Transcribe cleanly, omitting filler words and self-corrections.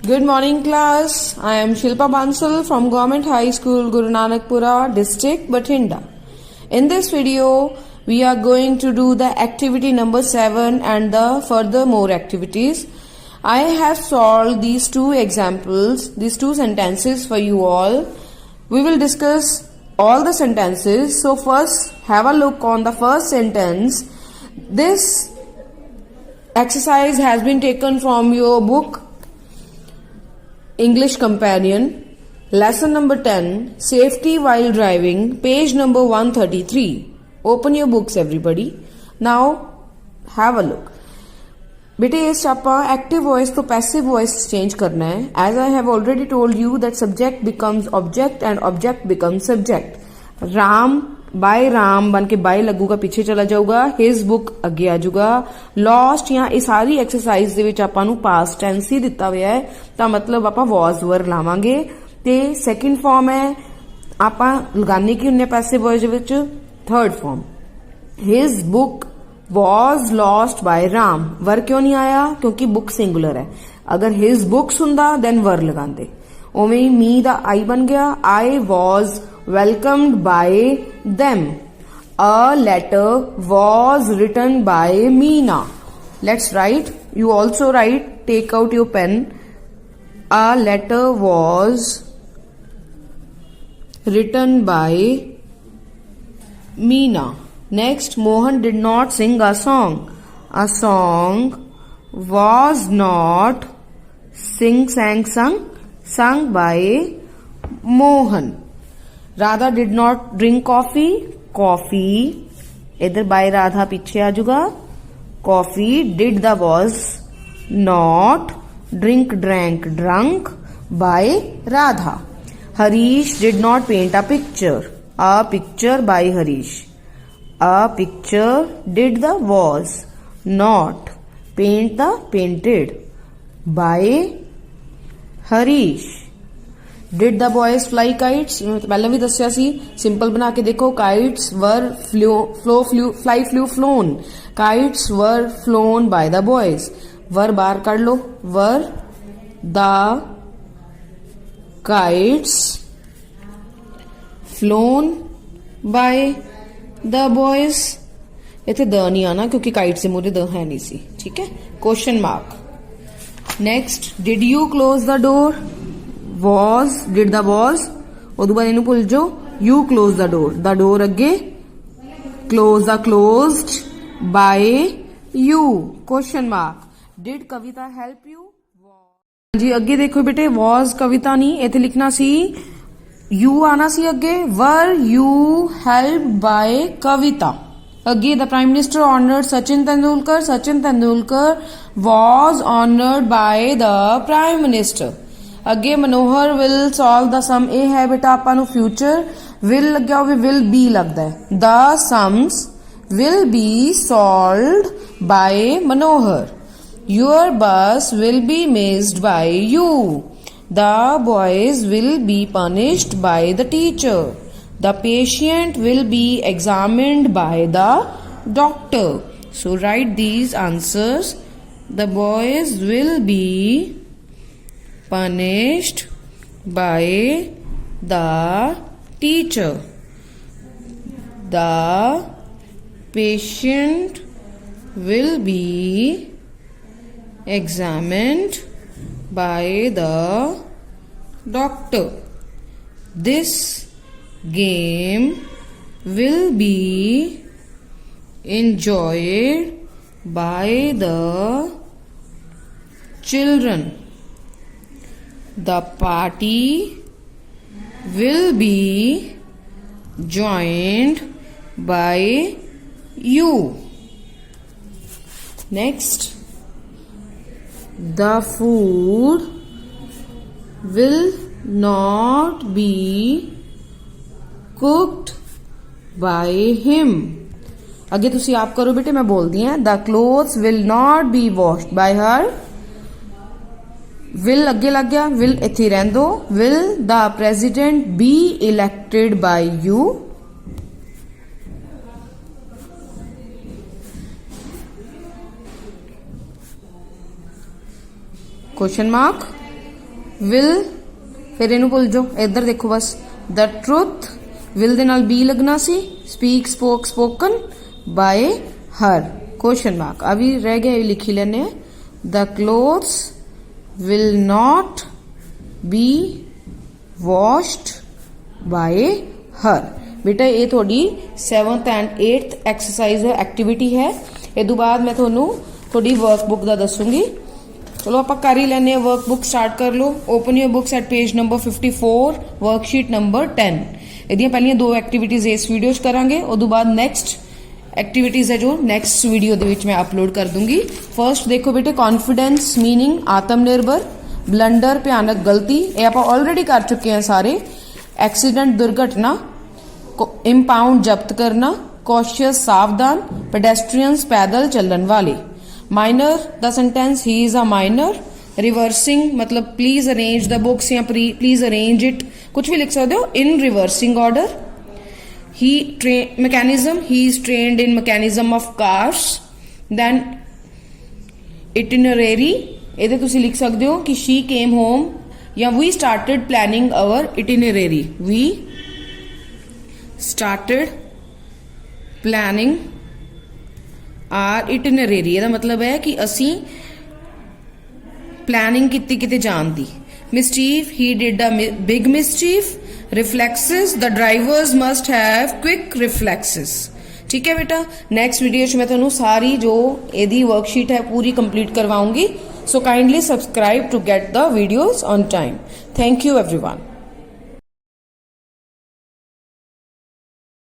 Good morning class. I am Shilpa Bansal from Government High School Guru Nanakpura district Bathinda. In this video we are going to do the activity number 7 and the further more activities. I have solved these two examples, these two sentences for you all. We will discuss all the sentences. So first have a look on the first sentence. This exercise has been taken from your book English Companion, lesson number 10, safety while driving, page number 133. Open your books everybody. Now have a look. बेटे इस आपा active voice तो passive voice change करना है. As I have already told you that subject becomes object and object becomes subject. Ram by Ram बन के bye लगूगा, पीछे चला जाऊगा. हिज बुक अगे आ जाऊगा. लॉस्ट या इस सारी एक्सरसाइज दे विच आपां नूं पास्ट टेंस ही दिता होया है, तां मतलब आपां वॉज वर लावांगे. ते सैकेंड फॉर्म है आपां लगाने की हुंदे पैसिव वॉइस दे विच third form. His book was lost by Ram. Were क्यों नहीं आया? क्योंकि बुक सिंगुलर है. अगर हिज बुक्स हुंदा देन वर लगांदे. उवें मी दा आई बन गया. I was welcomed by them. A letter was written by Meena. Let's write. You also write. Take out your pen. A letter was written by Meena. Next, Mohan did not sing a song. A song was not sung by Mohan. Radha did not drink coffee. Coffee इधर by Radha पीछे आ जाऊगा. Coffee did the was not drink drank drunk by Radha. Harish did not paint a picture. A picture by Harish. A picture did the was not paint the painted by Harish. Did the boys fly kites. पहले भी दसिया सी, simple बना के देखो. Kites were fly flew flown. Kites were flown by the boys. Were बाहर कर लो. Were the kites flown by the boys. इथे द नहीं आना क्योंकि काइट से मुझे द है नहीं सी. ठीक है. Question mark. Next, did you close the door. was did the was उदू बाद इनू भूल जाओ. you close the door. the door अगे close the closed by you. question mark. did Kavita help you. जी अगे देखो बेटे, was कविता नहीं, इथे लिखना सी you आना सी अगे. were you helped by कविता. अगे the prime minister honoured Sachin Tendulkar. Sachin Tendulkar was honored by the prime minister. अगे मनोहर विल सॉल्व द सम. ए है बेटा आपा नु फ्यूचर. विल लग गया होवे, विल बी लगता है. The sums will be solved by Manohar. Your bus will be missed by you. The boys will be punished by the teacher. The patient will be examined by the doctor. So write these answers. The boys will be punished by the teacher. The patient will be examined by the doctor. This game will be enjoyed by the children. The party will be joined by you. Next, the food will not be cooked by him. अगे तुसी आप करो बेटे, मैं बोल दी है. The clothes will not be washed by her. Will अगे लग गया. विल इथे रहन दो. Will the president be elected by you. Question mark. Will फिर इनू भुल जाओ, इधर देखो बस द ट्रुथ विल दे नाल बी लगना सी, speak spoke spoken by her question mark. अभी रह गया, लिखी लेने the clothes will not be washed by her. बेटा ये थोड़ी 7th and 8th exercise activity है। ये तो बाद मैं थोनू थोड़ी वर्कबुक का दसूंगी। चलो आप कर ही लेने, वर्कबुक स्टार्ट कर लो। Open your books at page number 54 worksheet number 10। यदि पहले 2 एक्टिविटीज इस वीडियो च करांगे, उस बाद नेक्स्ट एक्टिविटीज है जो नेक्स्ट वीडियो दे विच मैं अपलोड कर दूंगी। फर्स्ट देखो बेटे कॉन्फिडेंस मीनिंग आत्मनिर्भर, ब्लंडर भयानक गलती, ये आप ऑलरेडी कर चुके हैं सारे। एक्सीडेंट दुर्घटना, इंपाउंड जब्त करना, कॉशियस सावधान, पेडेस्ट्रियंस पैदल चलन वाले। Minor the sentence he is a minor. Reversing मतलब प्लीज अरेंज द बुक्स या प्लीज अरेंज इट, कुछ भी लिख सकते हो in reversing order. He mechanism he is trained in mechanism of cars. Then itinerary, ये तुसी लिख सकते हो कि शी केम होम या we started planning our itinerary, we started planning our itinerary. ਇਹਦਾ मतलब है कि ਅਸੀਂ प्लानिंग ਕੀਤੀ ਕਿਤੇ ਜਾਣ ਦੀ। Mischief he did a big mischief. Reflexes the drivers must have quick reflexes. ठीक है बेटा, नेक्स्ट वीडियो में मैं ਤੁਹਾਨੂੰ सारी जो ਇਹਦੀ वर्कशीट है पूरी कंप्लीट करवाऊंगी। So kindly subscribe to get the videos on time. Thank you everyone.